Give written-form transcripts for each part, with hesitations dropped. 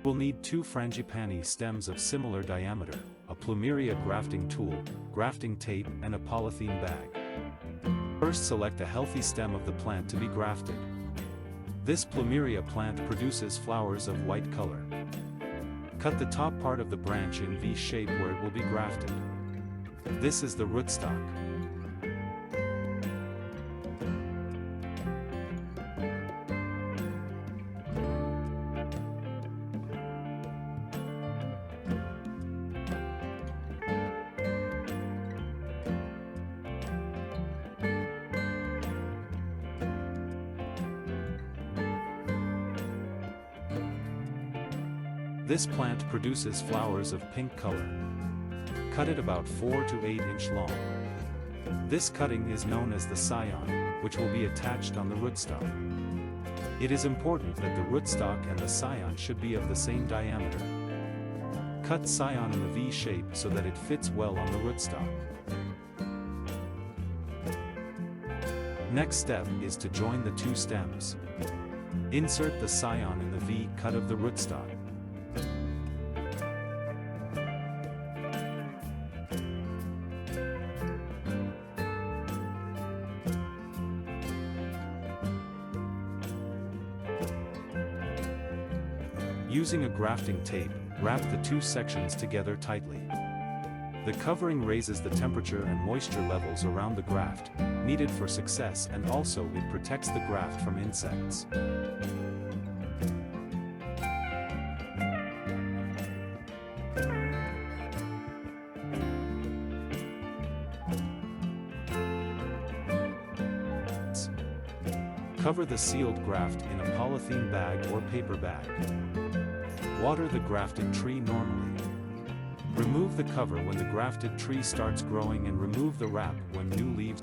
We'll need 2 Frangipani stems of similar diameter, a Plumeria grafting tool, grafting tape and a polythene bag. First select a healthy stem of the plant to be grafted. This Plumeria plant produces flowers of white color. Cut the top part of the branch in V shape where it will be grafted. This is the rootstock. This plant produces flowers of pink color. Cut it about 4 to 8 inch long. This cutting is known as the scion, which will be attached on the rootstock. It is important that the rootstock and the scion should be of the same diameter. Cut scion in the V shape so that it fits well on the rootstock. Next step is to join the 2 stems. Insert the scion in the V cut of the rootstock. Using a grafting tape, wrap the 2 sections together tightly. The covering raises the temperature and moisture levels around the graft, needed for success, and also it protects the graft from insects. Cover the sealed graft in a polythene bag or paper bag. Water the grafted tree normally. Remove the cover when the grafted tree starts growing and remove the wrap when new leaves.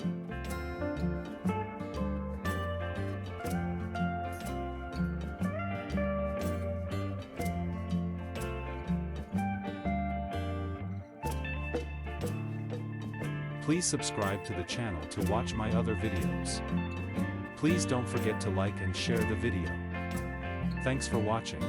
Please subscribe to the channel to watch my other videos. Please don't forget to like and share the video. Thanks for watching.